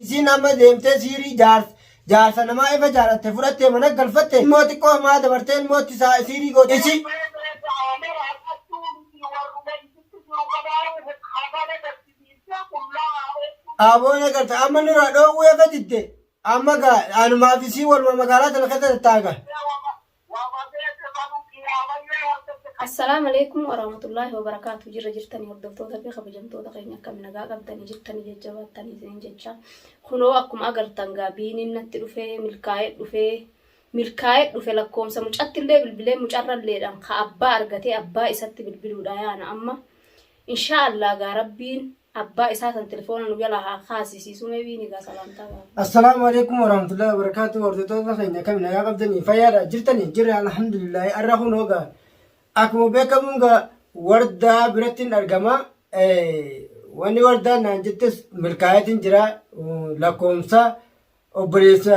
Isiin amma deemtee siirii jaarsa namaa ifa jaalatte fudhattee mana galfatte immoo xiqqoo hamaa dabartee immoo siirii goote isi. Aboon agarta amma nurraa dhoowwee fetitte amma anumaaf isii waluma magaalaa tana keessa tattaaga. السلام عليكم ورحمة الله وبركاته. جرتني هردفتوتا في خبجمتوتا خيني كم نجا قبتني جرتني ججبتني زين ججا خنو أكم أجر تنجابين النتلو في ملكاية في لكم سمج أتلي بالبلاد مجرد ليران خأبا أرجتي أبا إسات بالبلود أنا أما إن شاء الله جربين أبا إسات التلفون نبيلها خاسسي سومي بيني قاسلام تبع. السلام عليكم ورحمة الله وبركاته. هردفتوتا خيني كم نجا قبتني فيا جرتني جري الحمد لله أرهون هوجا. Akkuma beekamuun wardaa biratti argama. Wanni wardaa naan jettis milkaayatiin jira. Lakkoomsa obboleessa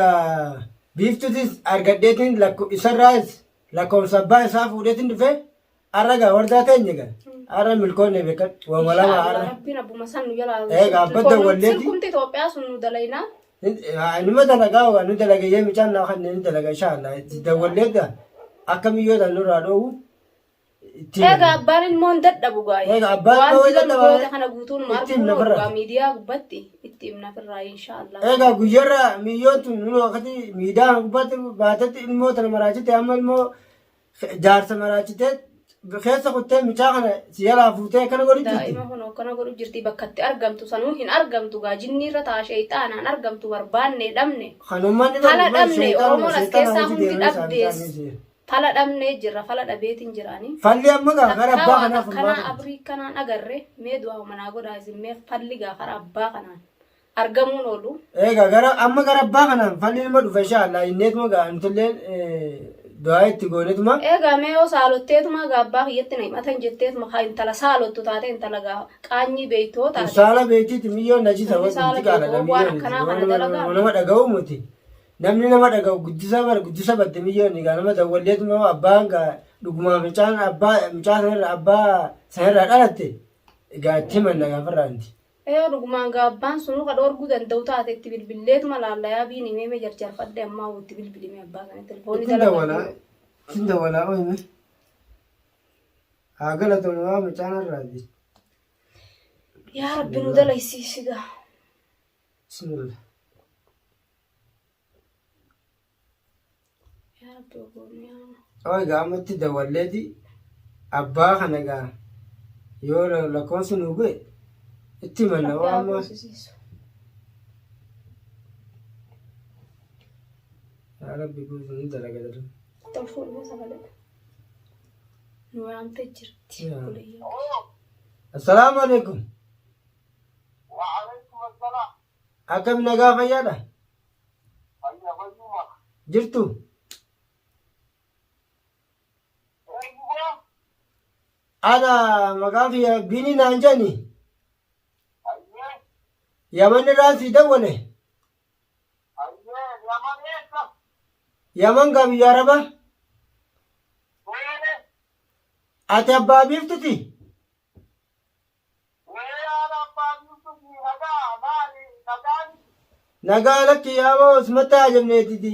biiftuutis argadheetiin isarraas lakkoomsa abbaa isaa fuudheetiin dhufe arraga wardaa keenya gaa. Arra milkoonni beekan. Wamalama arra. Rabbiin abbuma san nu jala. Abbadda walleeti. Silkumti Itoophiyaa sun nu dalaynaa. Nima dalagaa waan nu dalagee micaan naa kan ni dalaga inshaAllah. Dawwalleedha akkamiyyoo nurraa dhoowwu. Ega abbaan ilmoon dadhabu gaa'e. Ega abbaan ilmoon dadhabu. Wanti kana guutuun marga miidiyaa gubbatti itti himna firraa inshaAllah. Ega guyyarra miyyoon nunu akkati miidiyaa gubbatti baatatti ilmoo tana maraachite amma ilmoo jaarsa maraachite keessa kuttee micaa kana siyalaa fuutee akkana godhu jirti. Daa'ima kun akkana godhu jirti bakka itti argamtu sanuu hin argamtu gaa jinni irra taa sheexaanaan argamtu barbaanne dhabne. Kanummaan Fala dhabne Oromoon as keessaa hundi dhabdees. Fala dhabne jirra fala dhabeetiin jiraani. Falli amma gaa gara abbaa kanaaf kana abrii kanaan agarre mee du'a manaa godhaa isin mee falli gaa gara abbaa kanaan argamuun oolu. Egaa gara amma gara abbaa kanaan falli ilma dhufe inshaAllah inneetuma gaa intolleen du'aa itti goonetuma. Egaa mee yoo saalotteetuma gaa abbaa kiyyatti na himatan jetteetuma haa intala saalottu taate intala gaa qaanyii beeytoo taate. Saala beeytiiti miyyoon najisa wanti gaalaga miyyoon nama dhaga'u muti. Namni nama dhaga'u guddisa batte miyyoonni gaa nama dawwalleetuma abbaan gaa dhugumaa micaan abbaa sanarraa dhalatte egaa itti himanna gaafarraanti. Dhugumaan gaa abbaan sunuu ka dhoorguu danda'u taate itti bilbilleetuma laallayaa biini meeme jarjarfadhe ammaa itti bilbilime abbaa kana telefoonii dalagaa. Ittiin dawalaa ooyime. Haa galatamu waa micaanarraati. Yaa Rabbi nu dalaysiisi gaa. Bismillah. Oy gaamatti dawalleeti abbaa kana gaa yoo lakkoonsi nu bu'e itti himanna waan maa. Yaa Rabbi guutuu ni dalaga dalaga. Telefoon sagalee nu waamtee jirti. Assalaamu alaikum. Wa alaikum assalam. Akkam nagaa fayyaadha? Fayyuma. Jirtu? Ana maqaan kiyya Bini naan jedhani. Yaman irraa si dawwale. Yaman gaa biyya Arabaa. Ati abbaa biiftuti? Nagaa lakki yaaboo isumatti haajamneetiti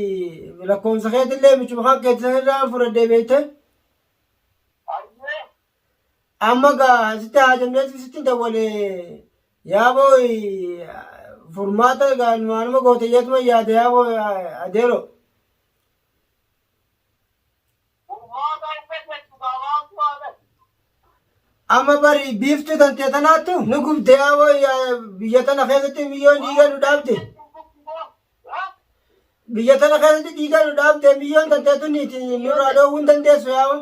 lakkoomsa keetillee michuma kan keessanirraa fudhadhee beekte. Amma gaa sitti haajamneeti sitti dawwale yaaboo furmaata gaa waanuma gooteyyatuma yaade yaaboo adeero. Amma bari biiftuu tantee tanaattu nu gubde yaaboo biyya tana keessatti miyyoon dhiiga nu dhaabde. Biyya tana keessatti dhiiga nu dhaabde miyyoon tantee tuniiti nurraa dhoowwuu hin dandeessu yaaboo.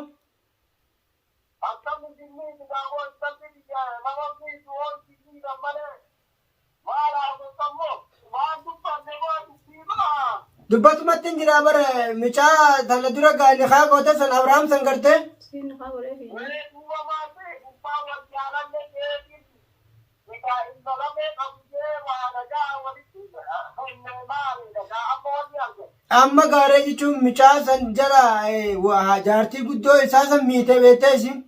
Dubbatumatti hin jira bara micaa tana dura gaali haa goote san Abrahaam san gartee. Amma gaaree jechuun micaa san jala jaartii guddoo isaa san miite beektee isin.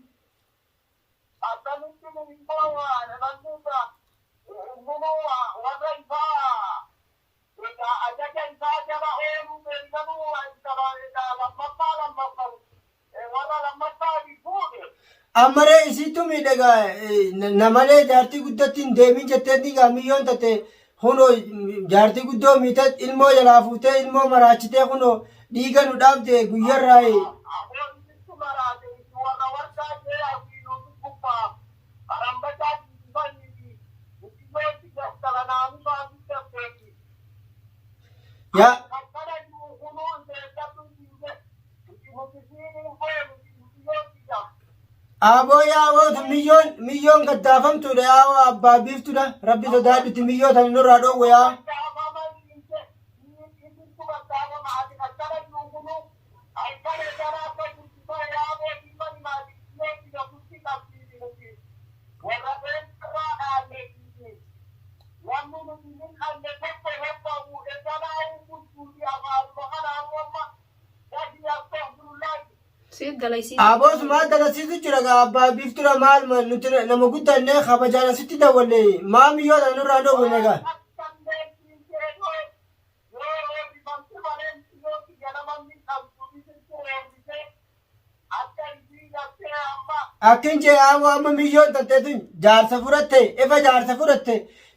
amare isitu midhaga namalee jaartii guddattiin deemin jetteetti gaamiyyoon tate huno jaartii guddoo miitat ilmoo jalaa fuutee ilmoo maraachitee huno dhiiga nu dhaabde guyyarraa ya abo yaawoo miyyoon gaddaafamtuudha yaawoo abbaa biiftuudha rabbi sodaadhuti miyyoo tan nurraa dhoowwe yaa abos maal dalasiisu jira abbaa biiftuudha maal nuti nama guddanne kabajaan asitti dawalle maa miyyoo tan nurraa dhoowwe negaa akkin jee amma miyyoon tatteetun jaarsa fudhatte ifa jaarsa fudhatte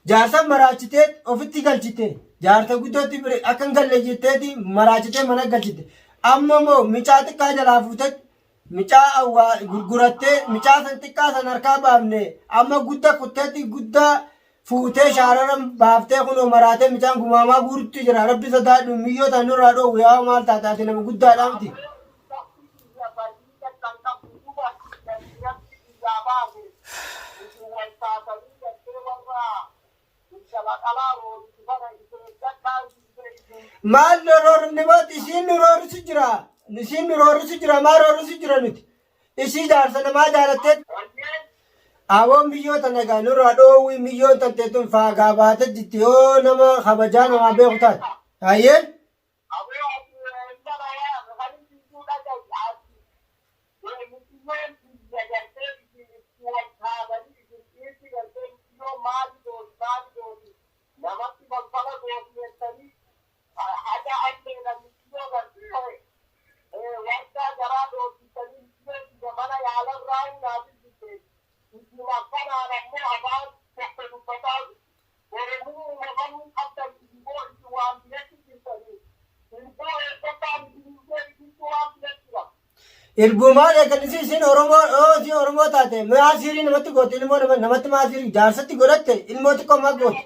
jaarsa maraachitee ofitti galchite jaarsa guddootti bire akkan galle jetteeti maraachitee mana galchite amma moo micaa xiqqaa jalaa fuute micaa gurgurattee micaa san xiqqaa san harkaa baafne amma guddaa kutteetti guddaa fuutee shaarara baaftee kunoo maraatee micaan gumaamaa guurutti jira rabbi sodaadhu miyyoo tan nurraa dhoowwe yaa maal taataati nama guddaadhaa miti maal roorri booti isiin roorrisu jira maa roorrisu jira nuti isii jaarsa namaa jaalattee awoon miyyoo tan egaa nurraa dhoowwi miyyoon tanteetun faagaa baate jitti yoo nama kabajaa namaa beeku taate hayyeen Ilbuumaan eegalisi isin Oromoo taate maasirii namatti goote ilmoo namatti maasirii jaarsatti godhatte ilmoo xiqqoo maa goote.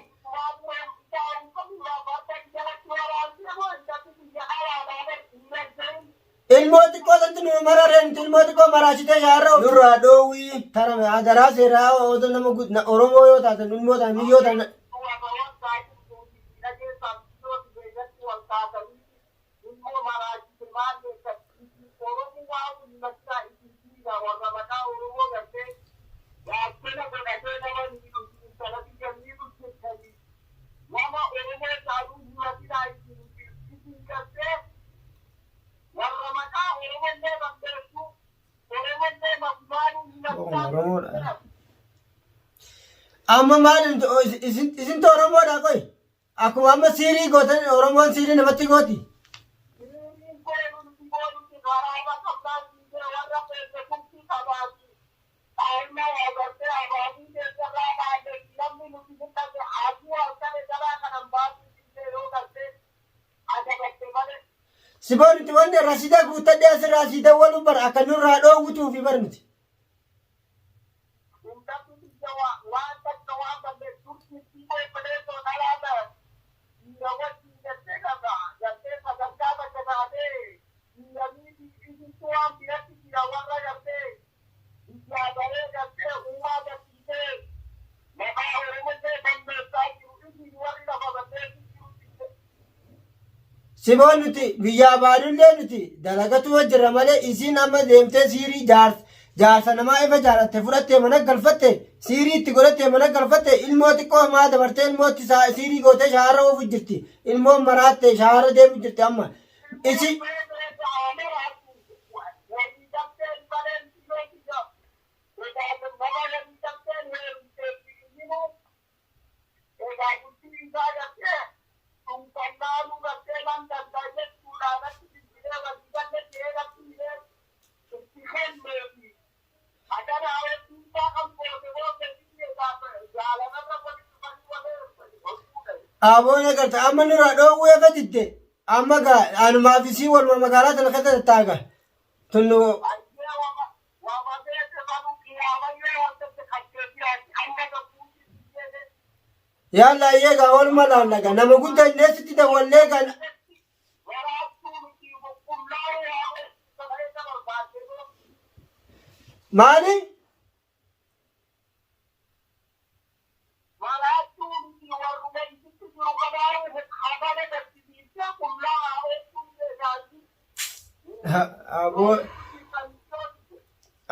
Ilmoo xiqqoo santi nu marareen ilmoo xiqqoo maraachitee shaarra nurraa dhoowwii tana adaraa seeraa nama Oromoo yoo taatan ilmoo taatan miyyoo taatan. Amma maal isin Oromoodha qoy akkuma amma siirii gootan Oromoon siirii namatti gooti. Siboon itti wanti rasiida guuttadhee asirraa sii dawwaluu bara akka nurraa dhoowwituufi barnuti. Siboon nuti biyyaa baadullee nuti dalagatu wajjirra malee isiin amma deemtee siirii jaarsa namaa ifa jaalatte fudhattee mana galfatte siirii itti godhattee mana galfatte ilmoo xiqqoo maa dabartee ilmootti siirii gootee shaara oofu jirti ilmoon maraatte shaara deemu jirti amma isi. Aboon garta amma nurraa dhoowwuu efa didde amma gaa anumaa fi sii waluma magaalaa tana keessa taaga tunnu yalla yeega waluma laalaga nama guddaa neesitti dawallee kan maali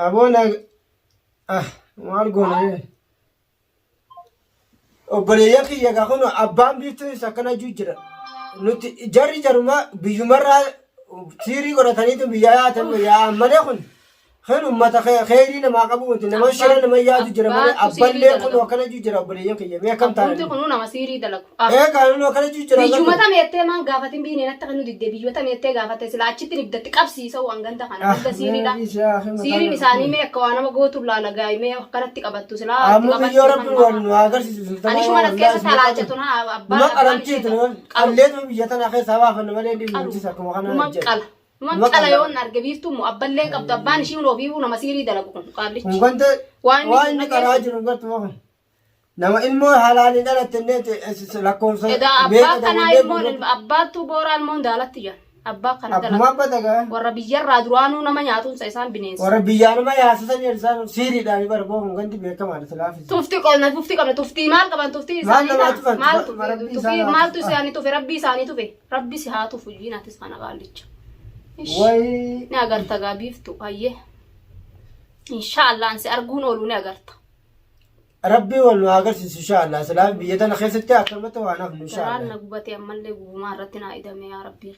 aboona maal goone obboleeyyan kiyya gaa kun abbaan biiftuu isa akkana jira nuti jarri jaruma biyyumarraa siirii godhataniitu biyya yaatan yaa malee kun kan ummata khayrii namaa qabu wanti nama shira nama yaadu jira malee abballee kun akkana jira obboleeyyan kiyya mee akkam taane Wanti kun nama siirii dalagu. kaanuu akkana jira Biyyumata meettee maan gaafatin biineen akka kan nu diddee biyyumata meettee gaafate sila achitti nibdatti qabsiisa waan ganda kana ganda siiriidha. Siiriin isaanii mee akka waa nama gootu laalagaa mee akkanatti qabattu sila amma biyyoo rabbi waan nu agarsiisu Ani shuma nas keessa talaachatu na nama qalamchiitu qalleetuma biyya tana keessa baafanna malee inni nutis akkuma kana jedhe Maqala yoon arge biiftuu mu abballeen qabdu abbaan ishii hunoo fiifuu nama siirii dalagu kun qaallichi. kun wanta waan inni qaraa jiru gartuma kun nama ilmoo halaaliin dhalattenneet lakkoofsa Edaa abbaa kanaa ilmoo abbaattu booraa ilmoon daalatti jira. Abbaa kana akkuma dalagu. abba dagaa Warra biyyarraa duraanuu nama nyaatuunsa isaan bineensa. warra biyyaanuma yaasisan jedhisan siiriidhaan barboo kun ganti beekamaadha silaafis Tufti qabna tuftii maal qaban tuftii Maal isaanii namaa tufan? maal Rabbii tuftii isaanii maaltu haa isaanii tufe rabbii isaanii tufe rabbi si haa tufu jiinaatis kana qaallicha. way Ni agarta gaa biiftu hayyee. Inshaallah ansi arguun oolu ni agarta. rabbii wal nu agarsiisu inshaallah silaaf biyya tana keessatti akkamatti waan hafnu Garaan inshaallah na gubatee ammallee gubumaa irratti naa idame yaa rabbii.